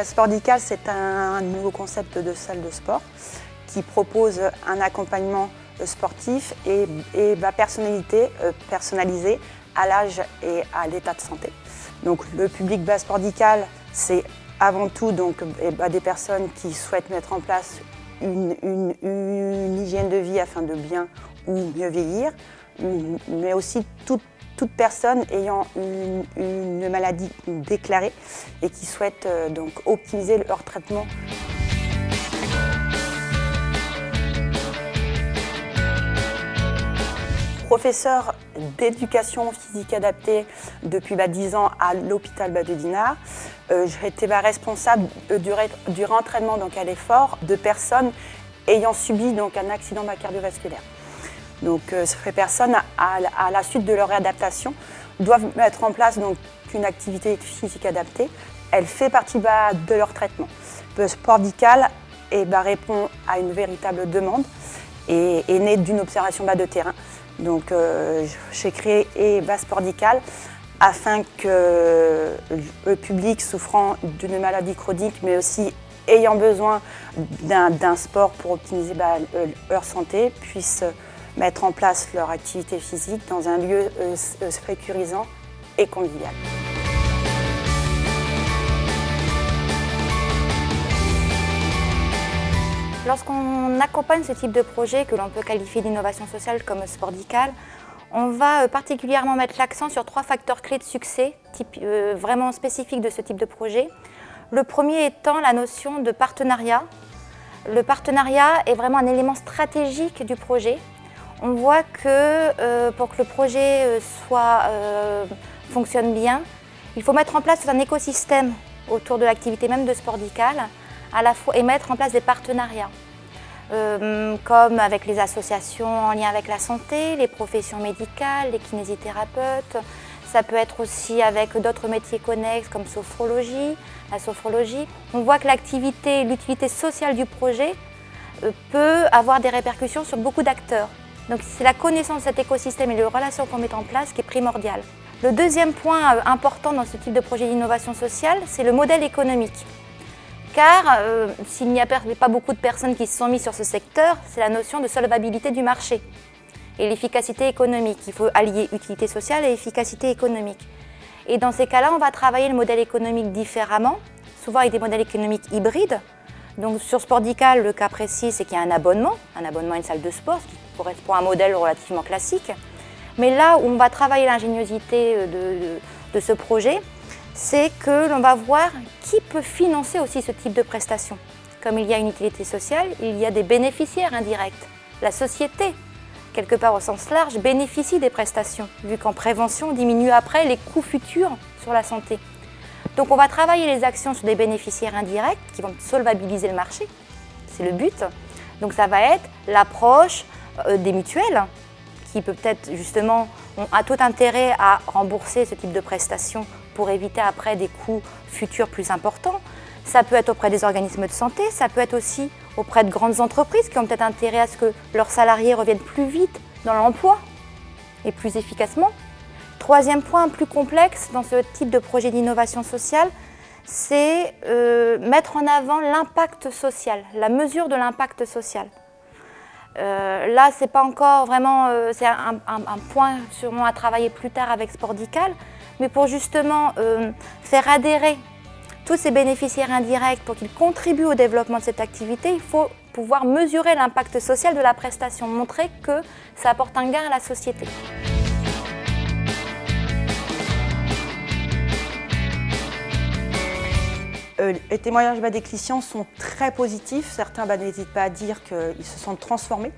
Spordical, c'est un nouveau concept de salle de sport qui propose un accompagnement sportif et personnalisé à l'âge et à l'état de santé. Donc, le public Base Spordical, c'est avant tout des personnes qui souhaitent mettre en place une hygiène de vie afin de bien ou mieux vieillir, mais aussi toute personne ayant une maladie déclarée et qui souhaite donc optimiser leur traitement. Professeur d'éducation physique adaptée depuis 10 ans à l'hôpital Bas de Dinard. J'ai été responsable du rentraînement à l'effort de personnes ayant subi un accident cardiovasculaire. Donc ces personnes, à la suite de leur réadaptation, doivent mettre en place une activité physique adaptée. Elle fait partie de leur traitement. Le Spordical répond à une véritable demande et est né d'une observation de terrain. Donc j'ai créé Base Spordical afin que le public souffrant d'une maladie chronique, mais aussi ayant besoin d'un sport pour optimiser leur santé, puisse mettre en place leur activité physique dans un lieu sécurisant et convivial. Lorsqu'on accompagne ce type de projet que l'on peut qualifier d'innovation sociale comme Spordical, on va particulièrement mettre l'accent sur 3 facteurs clés de succès vraiment spécifiques de ce type de projet. Le premier étant la notion de partenariat. Le partenariat est vraiment un élément stratégique du projet. On voit que pour que le projet fonctionne bien, il faut mettre en place un écosystème autour de l'activité même de Spordical, à la fois, et mettre en place des partenariats, comme avec les associations en lien avec la santé, les professions médicales, les kinésithérapeutes. Ça peut être aussi avec d'autres métiers connexes comme la sophrologie. On voit que l'utilité sociale du projet peut avoir des répercussions sur beaucoup d'acteurs. Donc c'est la connaissance de cet écosystème et les relations qu'on met en place qui est primordial. Le deuxième point important dans ce type de projet d'innovation sociale, c'est le modèle économique. Car s'il n'y a pas beaucoup de personnes qui se sont mises sur ce secteur, c'est la notion de solvabilité du marché et l'efficacité économique. Il faut allier utilité sociale et efficacité économique. Et dans ces cas-là, on va travailler le modèle économique différemment, souvent avec des modèles économiques hybrides. Donc sur Spordical, le cas précis, c'est qu'il y a un abonnement à une salle de sport, ce qui correspond à un modèle relativement classique. Mais là où on va travailler l'ingéniosité de ce projet, c'est que l'on va voir qui peut financer aussi ce type de prestations. Comme il y a une utilité sociale, il y a des bénéficiaires indirects. La société, quelque part au sens large, bénéficie des prestations, vu qu'en prévention, on diminue après les coûts futurs sur la santé. Donc on va travailler les actions sur des bénéficiaires indirects qui vont solvabiliser le marché, c'est le but. Donc ça va être l'approche des mutuelles, qui peut-être justement ont tout intérêt à rembourser ce type de prestations pour éviter après des coûts futurs plus importants. Ça peut être auprès des organismes de santé, ça peut être aussi auprès de grandes entreprises qui ont peut-être intérêt à ce que leurs salariés reviennent plus vite dans l'emploi et plus efficacement. Troisième point plus complexe dans ce type de projet d'innovation sociale, c'est mettre en avant l'impact social, la mesure de l'impact social. Là, c'est pas encore vraiment, c'est un point sûrement à travailler plus tard avec Spordical, mais pour justement faire adhérer tous ces bénéficiaires indirects pour qu'ils contribuent au développement de cette activité, il faut pouvoir mesurer l'impact social de la prestation, montrer que ça apporte un gain à la société. Les témoignages des clients sont très positifs. Certains n'hésitent pas à dire qu'ils se sentent transformés.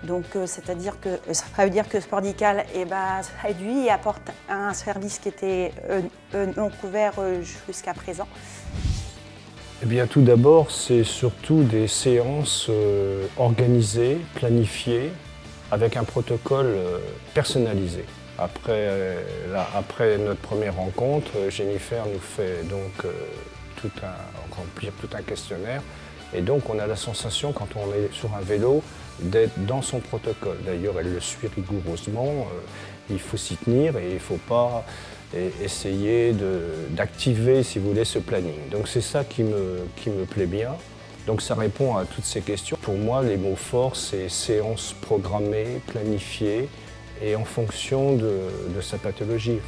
Donc, c'est-à-dire que ça veut dire que Spordical réduit et apporte un service qui était non couvert jusqu'à présent. Eh bien, tout d'abord, c'est surtout des séances organisées, planifiées, avec un protocole personnalisé. Après notre première rencontre, Jennifer nous fait donc remplir tout un questionnaire Et donc on a la sensation, quand on est sur un vélo, d'être dans son protocole. D'ailleurs, elle le suit rigoureusement, il faut s'y tenir et il ne faut pas essayer d'activer, si vous voulez, ce planning. Donc c'est ça qui me plaît bien. Donc ça répond à toutes ces questions. Pour moi, les mots forts, c'est séance programmée, planifiée et en fonction de sa pathologie.